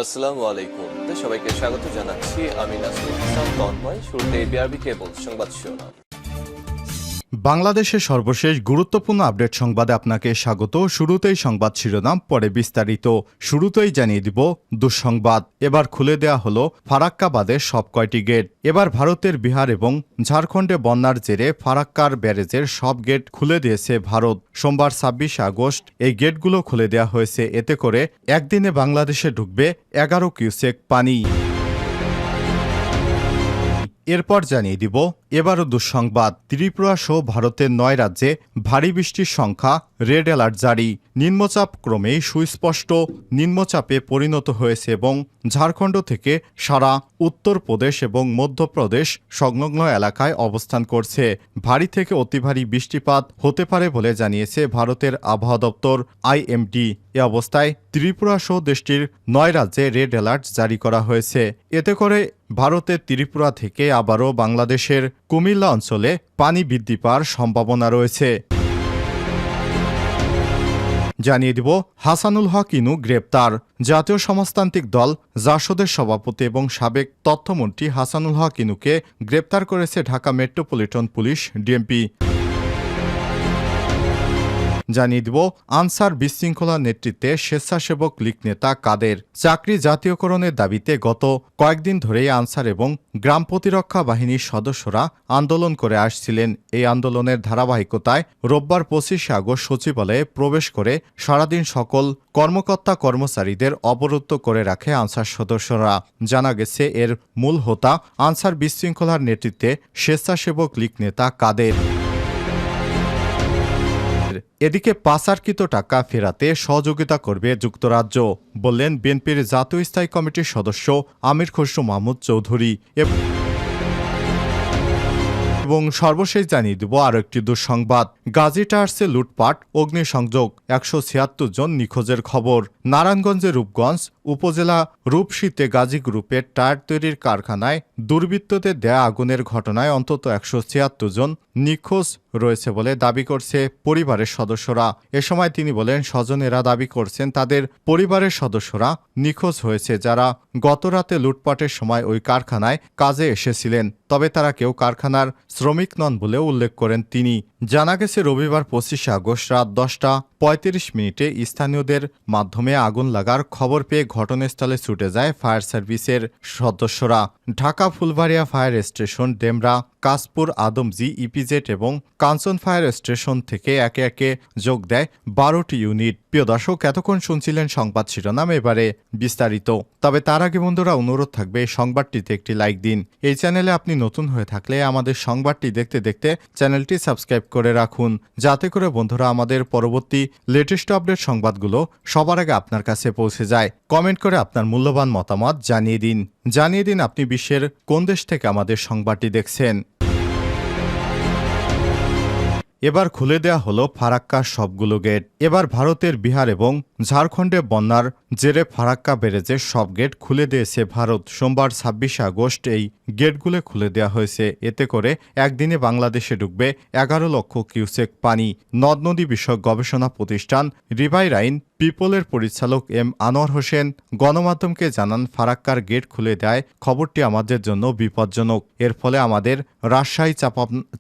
আসসালামু আলাইকুম। সবাইকে স্বাগত জানাচ্ছি। আমি নাসরুল হাসান তন্ময়। শুরুতে বিআরবি কেবল সংবাদ শিরোনাম। বাংলাদেশের সর্বশেষ গুরুত্বপূর্ণ আপডেট সংবাদে আপনাকে স্বাগত। শুরুতেই সংবাদ শিরোনাম, পরে বিস্তারিত। শুরুতেই জানিয়ে দিব দুঃসংবাদ। এবার খুলে দেয়া হলো ফারাক্কা বাঁধের সব কয়টি গেট। এবার ভারতের বিহার এবং ঝাড়খণ্ডে বন্যার জেরে ফারাক্কার ব্যারেজের সব গেট খুলে দিয়েছে ভারত। সোমবার ২৬ আগস্ট এই গেটগুলো খুলে দেওয়া হয়েছে। এতে করে একদিনে বাংলাদেশে ঢুকবে ১১ কিউসেক পানি। এরপর জানিয়ে দিব এবারও দুঃসংবাদ। ত্রিপুরা সহ ভারতের ৯ রাজ্যে ভারী বৃষ্টির সংখ্যা রেড অ্যালার্ট জারি। নিম্নচাপ ক্রমেই সুস্পষ্ট নিম্নচাপে পরিণত হয়েছে এবং ঝাড়খণ্ড থেকে সারা উত্তরপ্রদেশ এবং মধ্যপ্রদেশ সংলগ্ন এলাকায় অবস্থান করছে। ভারী থেকে অতি ভারী বৃষ্টিপাত হতে পারে বলে জানিয়েছে ভারতের আবহাওয়া দপ্তর IMD। এ অবস্থায় ত্রিপুরা সহ দেশটির ৯ রাজ্যে রেড অ্যালার্ট জারি করা হয়েছে। এতে করে ভারতের ত্রিপুরা থেকে আবারও বাংলাদেশের কুমিল্লা অঞ্চলে পানি বৃদ্ধি পাওয়ার সম্ভাবনা রয়েছে। জানিয়ে দিব হাসানুল হক ইনু গ্রেপ্তার। জাতীয় সমাজতান্ত্রিক দল জাসদের সভাপতি এবং সাবেক তথ্যমন্ত্রী হাসানুল হক ইনুকে গ্রেপ্তার করেছে ঢাকা মেট্রোপলিটন পুলিশ DMP। জানিয়ে দিব আনসার বিশৃঙ্খলা নেতৃত্বে স্বেচ্ছাসেবক লীগ নেতা কাদের। চাকরি জাতীয়করণের দাবিতে গত কয়েকদিন ধরেই আনসার এবং গ্রাম প্রতিরক্ষা বাহিনীর সদস্যরা আন্দোলন করে আসছিলেন। এই আন্দোলনের ধারাবাহিকতায় রোববার ২৫ আগস্ট সচিবালয়ে প্রবেশ করে সারাদিন সকল কর্মকর্তা কর্মচারীদের অবরুদ্ধ করে রাখে আনসার সদস্যরা। জানা গেছে এর মূল হোতা আনসার বিশৃঙ্খলার নেতৃত্বে স্বেচ্ছাসেবক লীগ নেতা কাদের। এদিকে পাচারকৃত টাকা ফেরাতে সহযোগিতা করবে যুক্তরাজ্য, বললেন বিএনপির জাতীয় স্থায়ী কমিটির সদস্য আমির খসরু মাহমুদ চৌধুরী। এবং সর্বশেষ জানিয়ে দেব আরও একটি দুঃসংবাদ। গাজী টায়ার্সে লুটপাট, অগ্নিসংযোগ, ১৭৬ জন নিখোঁজের খবর। নারায়ণগঞ্জের রূপগঞ্জ উপজেলা রূপসীতে গাজী গ্রুপের টায়ার তৈরির কারখানায় দুর্বৃত্তদের দেয়া আগুনের ঘটনায় অন্তত ১৭৬ জন নিখোঁজ রয়েছে বলে দাবি করছে পরিবারের সদস্যরা। এ সময় তিনি বলেন, স্বজনেরা দাবি করছেন তাদের পরিবারের সদস্যরা নিখোঁজ হয়েছে, যারা গতরাতে লুটপাটের সময় ওই কারখানায় কাজে এসেছিলেন। তবে তারা কেউ কারখানার শ্রমিক নন বলে উল্লেখ করেন তিনি। জানা গেছে রবিবার ২৫ আগস্ট রাত ১০টা ৩৫ স্থানীয়দের মাধ্যমে আগুন লাগার খবর পেয়ে ঘটনাস্থলে ছুটে যায় ফায়ার সার্ভিসের সদস্যরা। Dhaka Phulbaria fire station, Demra, Kashpur, Adamjee, EPZ এবং কাঞ্চন ফায়ার স্টেশন থেকে একে একে যোগ দেয় ১২টি ইউনিট। প্রিয় দর্শক, এতক্ষণ শুনছিলেন সংবাদ শিরোনাম, এবারে বিস্তারিত। তবে তার আগে বন্ধুরা অনুরোধ থাকবে এই সংবাদটিতে একটি লাইক দিন। এই চ্যানেলে আপনি নতুন হয়ে থাকলে আমাদের সংবাদটি দেখতে দেখতে চ্যানেলটি সাবস্ক্রাইব করে রাখুন, যাতে করে বন্ধুরা আমাদের পরবর্তী লেটেস্ট আপডেট সংবাদগুলো সবার আগে আপনার কাছে পৌঁছে যায়। কমেন্ট করে আপনার মূল্যবান মতামত জানিয়ে দিন আপনি বিশ্বের কোন দেশ থেকে আমাদের সংবাদটি দেখছেন। এবার খুলে দেয়া হলো ফারাক্কার সবগুলো গেট। এবার ভারতের বিহার এবং ঝাড়খণ্ডে বন্যার জেরে ফারাক্কা ব্যারেজের সব গেট খুলে দিয়েছে ভারত। সোমবার ২৬ আগস্ট এই গেটগুলো খুলে দেওয়া হয়েছে। এতে করে একদিনে বাংলাদেশে ঢুকবে ১১ লক্ষ কিউসেক পানি। নদ নদী বিষয়ক গবেষণা প্রতিষ্ঠান রিভাইরাইন পিপলের পরিচালক এম আনোয়ার হোসেন গণমাধ্যমকে জানান, ফারাক্কার গেট খুলে দেয় খবরটি আমাদের জন্য বিপজ্জনক। এর ফলে আমাদের রাজশাহী,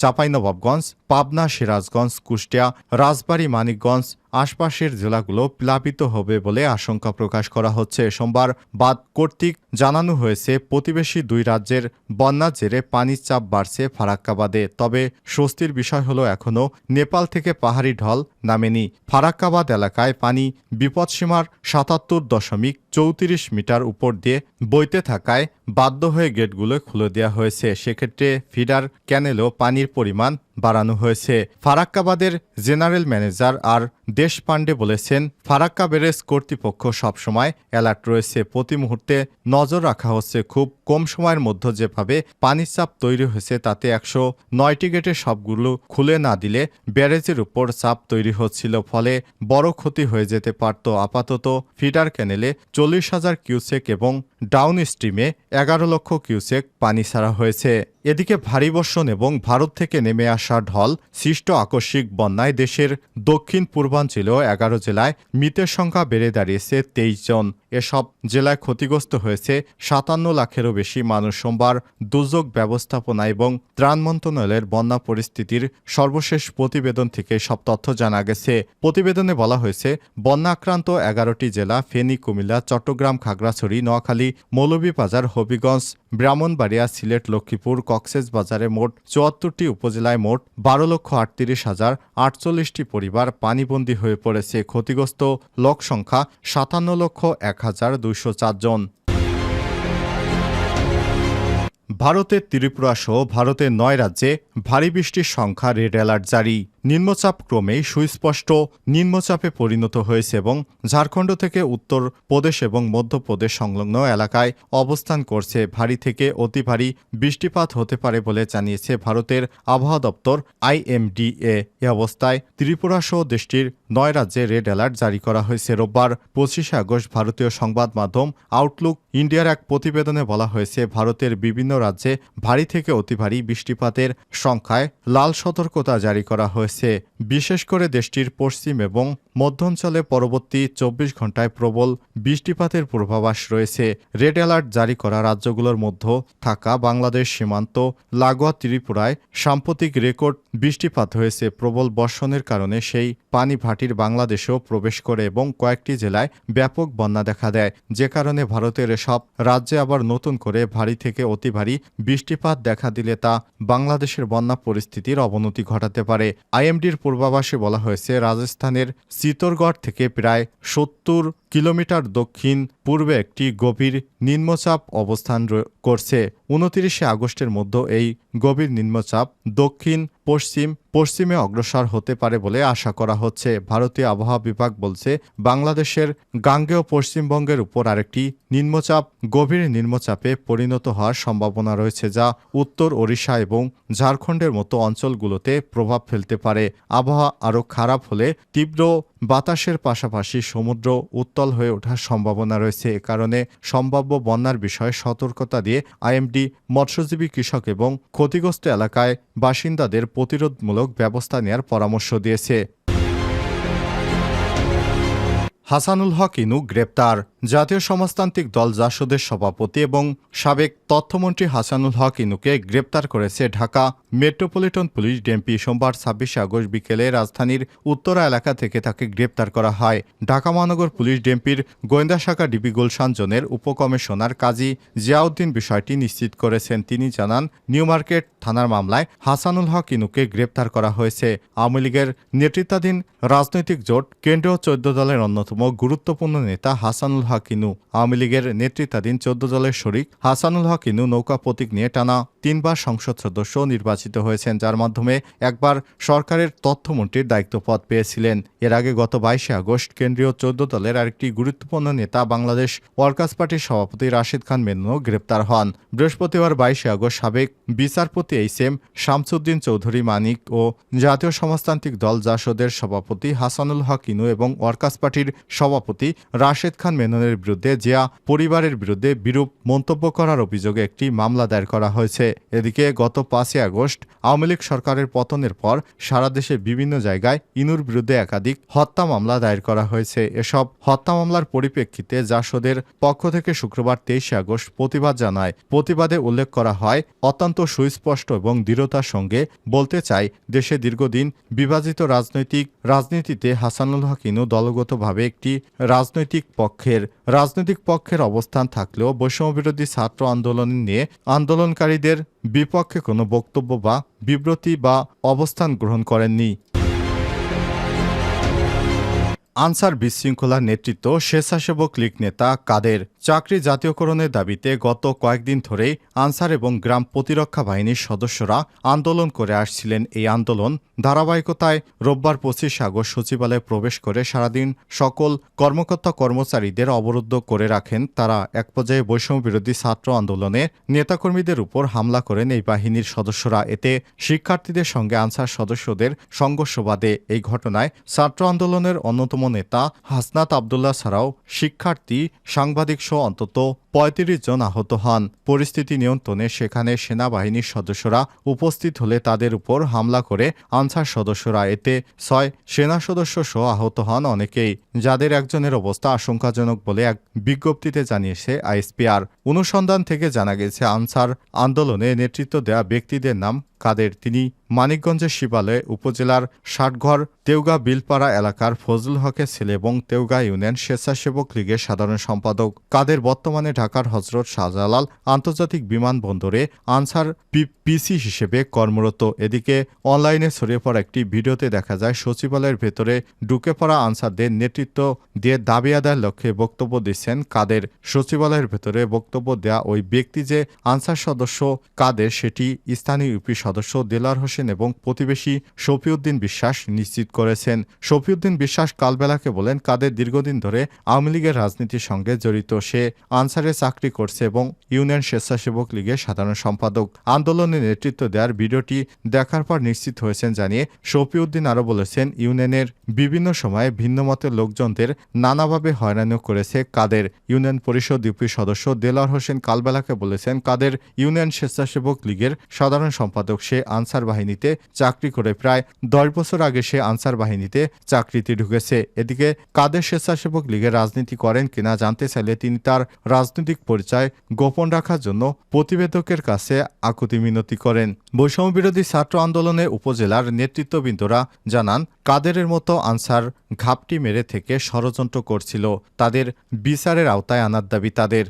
চাঁপাইনবাবগঞ্জ, পাবনা, সিরাজগঞ্জ, কুষ্টিয়া, রাজবাড়ী, মানিকগঞ্জ আশপাশের জেলাগুলো প্লাবিত হবে বলে আশঙ্কা প্রকাশ করা হচ্ছে। সোমবার বাঁধ কর্তৃক জানানো হয়েছে, প্রতিবেশী দুই রাজ্যের বন্যার জেরে পানির চাপ বাড়ছে ফারাক্কা বাঁধে। তবে স্বস্তির বিষয় হলো এখনও নেপাল থেকে পাহাড়ি ঢল নামেনি। ফারাক্কা বাঁধ এলাকায় পানি বিপদসীমার ৭৭.৩৪ মিটার উপর দিয়ে বইতে থাকায় বাধ্য হয়ে গেটগুলো খুলে দেওয়া হয়েছে। সেক্ষেত্রে ফিডার ক্যানেলেও পানির পরিমাণ বাড়ানো হয়েছে। ফারাক্কা বাঁধের জেনারেল ম্যানেজার আর দেশ পান্ডে বলেছেন, ফারাক্কা ব্যারেজ কর্তৃপক্ষ সবসময় অ্যালার্ট রয়েছে। প্রতি মুহূর্তে নজর রাখা হচ্ছে। খুব কম সময়ের মধ্যে যেভাবে পানির চাপ তৈরি হয়েছে তাতে ১০৯টি গেটের সবগুলো খুলে না দিলে ব্যারেজের উপর চাপ তৈরি হচ্ছিল, ফলে বড় ক্ষতি হয়ে যেতে পারত। আপাতত ফিডার ক্যানেলে ৪০,০০০ কিউসেক এবং ডাউন স্ট্রিমে ১১ লক্ষ কিউসেক পানি ছাড়া হয়েছে। এদিকে ভারী বর্ষণ এবং ভারত থেকে নেমে আসা ঢল সৃষ্ট আকস্মিক বন্যায় দেশের দক্ষিণ পূর্বাঞ্চলীয় ১১ জেলায় মৃতের সংখ্যা বেড়ে দাঁড়িয়েছে ২৩ জন। এসব জেলায় ক্ষতিগ্রস্ত হয়েছে ৫৭ লাখেরও বেশি মানুষ। সোমবার দুর্যোগ ব্যবস্থাপনা এবং ত্রাণ মন্ত্রণালয়ের বন্যা পরিস্থিতির সর্বশেষ প্রতিবেদন থেকে সব তথ্য জানা গেছে। প্রতিবেদনে বলা হয়েছে, বন্যা আক্রান্ত ১১টি জেলা ফেনী, কুমিল্লা, চট্টগ্রাম, খাগড়াছড়ি, নোয়াখালী, মৌলভীবাজার, হবিগঞ্জ, ব্রাহ্মণবাড়িয়া, সিলেট, লক্ষ্মীপুর, কক্সবাজারে মোট ৭৪টি উপজেলায় মোট ১২,৩৮,০৪৮টি পরিবার পানিবন্দী হয়ে পড়েছে। ক্ষতিগ্রস্ত লোক সংখ্যা ৫৭,০১,২০৪ জন। ভারতের ত্রিপুরা সহ ভারতের ৯ রাজ্যে ভারী বৃষ্টির সংখ্যা রেড অ্যালার্ট জারি। নিম্নচাপ ক্রমেই সুস্পষ্ট নিম্নচাপে পরিণত হয়েছে এবং ঝাড়খণ্ড থেকে উত্তর প্রদেশ এবং মধ্যপ্রদেশ সংলগ্ন এলাকায় অবস্থান করছে। ভারী থেকে অতি ভারী বৃষ্টিপাত হতে পারে বলে জানিয়েছে ভারতের আবহাওয়া দপ্তর IMDA। এ অবস্থায় ত্রিপুরা সহ দেশটির ৯ রাজ্যে রেড অ্যালার্ট জারি করা হয়েছে। রোববার ২৫শে আগস্ট ভারতীয় সংবাদ মাধ্যম আউটলুক ইন্ডিয়ার এক প্রতিবেদনে বলা হয়েছে, ভারতের বিভিন্ন রাজ্যে ভারী থেকে অতি ভারী বৃষ্টিপাতের সংখ্যায় লাল সতর্কতা জারি করা হয়েছে। বিশেষ করে দেশটির পশ্চিম এবং মধ্যাঞ্চলে পরবর্তী ২৪ ঘণ্টায় প্রবল বৃষ্টিপাতের পূর্বাভাস রয়েছে। রেড অ্যালার্ট জারি করা রাজ্যগুলোর মধ্যে থাকা বাংলাদেশ সীমান্ত লাগোয়া ত্রিপুরায় সাম্প্রতিক রেকর্ড বৃষ্টিপাত হয়েছে। প্রবল বর্ষণের কারণে সেই পানি ভাটির বাংলাদেশেও প্রবেশ করে এবং কয়েকটি জেলায় ব্যাপক বন্যা দেখা দেয়, যে কারণে ভারতের এসব রাজ্যে আবার নতুন করে ভারী থেকে অতি ভারী বৃষ্টিপাত দেখা দিলে তা বাংলাদেশের বন্যা পরিস্থিতির অবনতি ঘটাতে পারে। IMDর পূর্বাভাসে বলা হয়েছে, রাজস্থানের চিতোরগড় থেকে প্রায় ৭০ কিলোমিটার দক্ষিণ পূর্বে একটি গভীর নিম্নচাপ অবস্থান করছে। ২৯শে আগস্টের মধ্যে এই গভীর নিম্নচাপ দক্ষিণ পশ্চিমে অগ্রসর হতে পারে বলে আশা করা হচ্ছে। ভারতীয় আবহাওয়া বিভাগ বলছে, বাংলাদেশের গাঙ্গেয় পশ্চিমবঙ্গের উপর আরেকটি নিম্নচাপ গভীর নিম্নচাপে পরিণত হওয়ার সম্ভাবনা রয়েছে, যা উত্তর ওড়িশা এবং ঝাড়খণ্ডের মতো অঞ্চলগুলোতে প্রভাব ফেলতে পারে। আবহাওয়া আরও খারাপ হলে তীব্র বাতাসের পাশাপাশি সমুদ্র উত্তাল হয়ে ওঠার সম্ভাবনা রয়েছে। এ কারণে সম্ভাব্য বন্যার বিষয়ে সতর্কতা দিয়ে IMD মৎস্যজীবী, কৃষক এবং ক্ষতিগ্রস্ত এলাকায় বাসিন্দাদের প্রতিরোধমূলক ব্যবস্থা নেওয়ার পরামর্শ দিয়েছে। হাসানুল হক ইনু গ্রেপ্তার। জাতীয় সমাজতান্ত্রিক দল জাসদের সভাপতি এবং সাবেক তথ্যমন্ত্রী হাসানুল হক ইনুকে গ্রেপ্তার করেছে ঢাকা মেট্রোপলিটন পুলিশ ডিএমপি। সোমবার ২৬শে আগস্ট বিকেলে রাজধানীর উত্তরা এলাকা থেকে তাকে গ্রেপ্তার করা হয়। ঢাকা মহানগর পুলিশ ডিএমপির গোয়েন্দা শাখা ডিবি গুলশান জোনের উপকমিশনার কাজী জিয়াউদ্দিন বিষয়টি নিশ্চিত করেছেন। তিনি জানান, নিউ মার্কেট থানার মামলায় হাসানুল হক ইনুকে গ্রেপ্তার করা হয়েছে। আওয়ামী লীগের নেতৃত্বাধীন রাজনৈতিক জোট কেন্দ্রীয় ১৪ দলের অন্যতম গুরুত্বপূর্ণ নেতা হাসানুল হক ইনু। আওয়ামী লীগের নেতৃত্বাধীন ১৪ দলের শরিক হাসানুল হক ইনু নৌকা প্রতীক নিয়ে টানা ৩বার সংসদ সদস্য নির্বাচিত হয়েছেন, যার মাধ্যমে একবার সরকারের তথ্যমন্ত্রীর দায়িত্বপদ পেয়েছিলেন। এর আগে গত ২২শে আগস্ট কেন্দ্রীয় ১৪ দলের আরেকটি গুরুত্বপূর্ণ নেতা বাংলাদেশ ওয়ার্কার্স পার্টির সভাপতি রাশিদ খান মেননও গ্রেপ্তার হন। বৃহস্পতিবার ২২শে আগস্ট সাবেক বিচারপতি HM শামসুদ্দিন চৌধুরী মানিক ও জাতীয় সমাজতান্ত্রিক দল জাসদের সভাপতি হাসানুল হক ইনু এবং ওয়ার্কার্স পার্টির সভাপতি রাশিদ খান মেননের বিরুদ্ধে জিয়া পরিবারের বিরুদ্ধে বিরূপ মন্তব্য করার অভিযোগে একটি মামলা দায়ের করা হয়েছে। এদিকে গত ৫ই আগস্ট আওয়ামী লীগ সরকারের পতনের পর সারা দেশে বিভিন্ন জায়গায় ইনুর বিরুদ্ধে একাধিক হত্যা মামলা দায়ের করা হয়েছে। এসব হত্যা মামলার পরিপ্রেক্ষিতে জাসদের পক্ষ থেকে শুক্রবার ২৩শে আগস্ট প্রতিবাদ জানায়। প্রতিবাদে উল্লেখ করা হয়, অত্যন্ত সুস্পষ্ট এবং দৃঢ়তার সঙ্গে বলতে চাই, দেশে দীর্ঘদিন বিভাজিত রাজনীতিতে হাসানুল হক ইনু দলগতভাবে একটি রাজনৈতিক পক্ষের অবস্থান থাকলেও বৈষম্যবিরোধী ছাত্র আন্দোলন নিয়ে আন্দোলনকারীদের বিপক্ষে কোনো বক্তব্য বা বিবৃতি বা অবস্থান গ্রহণ করেননি। আনসার বিশৃঙ্খলার নেতৃত্ব স্বেচ্ছাসেবক লীগ নেতা কাদের। চাকরি জাতীয়করণের দাবিতে গত কয়েকদিন ধরেই আনসার এবং গ্রাম প্রতিরক্ষা বাহিনীর সদস্যরা আন্দোলন করে আসছিলেন। এই আন্দোলন ধারাবাহিকতায় রোববার ২৫শে আগস্ট সচিবালয়ে প্রবেশ করে সারাদিন সকল কর্মকর্তা কর্মচারীদের অবরুদ্ধ করে রাখেন তারা। এক পর্যায়ে বৈষম্যবিরোধী ছাত্র আন্দোলনের নেতাকর্মীদের উপর হামলা করেন এই বাহিনীর সদস্যরা। এতে শিক্ষার্থীদের সঙ্গে আনসার সদস্যদের সংঘর্ষ বাধে। এই ঘটনায় ছাত্র আন্দোলনের অন্যতম নেতা হাসনাত আবদুল্লাহ ছাড়াও শিক্ষার্থী, সাংবাদিক সহ অন্তত ৩৫ জন আহত হন। পরিস্থিতি নিয়ন্ত্রণে সেখানে সেনাবাহিনীর সদস্যরা উপস্থিত হলে তাদের উপর হামলা করে আনসার সদস্যরা। এতে ৬ সেনা সদস্য সহ আহত হন অনেকেই, যাদের একজনের অবস্থা আশঙ্কাজনক বলে এক বিজ্ঞপ্তিতে জানিয়েছে আইএসপিআর। অনুসন্ধান থেকে জানা গেছে আনসার আন্দোলনে নেতৃত্ব দেওয়া ব্যক্তিদের নাম কাদের। তিনি মানিকগঞ্জের শিবালয় উপজেলার ষাটঘর তেওগা বিলপাড়া এলাকার ফজলুল হকের ছেলে এবং তেওগা ইউনিয়ন স্বেচ্ছাসেবক লীগের সাধারণ সম্পাদক। কাদের বর্তমানে ঢাকার হজরত শাহজালাল আন্তর্জাতিক বিমানবন্দরে আনসার পিসি হিসেবে কর্মরত। এদিকে অনলাইনে ছড়িয়ে পড়া একটি ভিডিওতে দেখা যায় সচিবালয়ের ভেতরে ঢুকে পড়া আনসারদের নেতৃত্ব দিয়ে দাবি আদায়ের লক্ষ্যে বক্তব্য দিচ্ছেন কাদের। সচিবালয়ের ভেতরে বক্তব্য দেয়া ওই ব্যক্তি যে আনসার সদস্য কাদের সেটি স্থানীয় ইউপি সদস্য দেলার হোসেন এবং প্রতিবেশী শফিউদ্দিন বিশ্বাস নিশ্চিত করেছেন। শফিউদ্দিন বিশ্বাস কালবেলাকে বলেন, কাদের দীর্ঘদিন ধরে আওয়ামী লীগের রাজনীতির সঙ্গে জড়িত। সে আনসারে চাকরি করছে এবং ইউনিয়ন স্বেচ্ছাসেবক লীগের সাধারণ সম্পাদক। আন্দোলনে নেতৃত্ব দেওয়ার ভিডিওটি দেখার পর নিশ্চিত হয়েছেন জানিয়ে শফিউদ্দিন আরও বলেছেন, ইউনিয়নের বিভিন্ন সময়ে ভিন্ন মতের লোকজনদের নানাভাবে হয়রানি করেছে কাদের। ইউনিয়ন পরিষদ ইউপি সদস্য দেলার হোসেন কালবেলাকে বলেছেন, কাদের ইউনিয়ন স্বেচ্ছাসেবক লীগের সাধারণ সম্পাদক। সে আনসার বাহিনীতে চাকরি করে প্রায় ১০ বছর আগে সে আনসার বাহিনীতে চাকরিতে ঢুকেছে। এদিকে কাদের স্বেচ্ছাসেবক লীগের রাজনীতি করেন কিনা জানতে চাইলে তিনি তার রাজনৈতিক পরিচয় গোপন রাখার জন্য প্রতিবেদকের কাছে আকুতি মিনতি করেন। বৈষম্য বিরোধী ছাত্র আন্দোলনে উপজেলার নেতৃত্ববৃন্দরা জানান, কাদেরের মতো আনসার ঘাপটি মেরে থেকে ষড়যন্ত্র করছিল। তাদের বিচারের আওতায় আনার দাবি তাদের।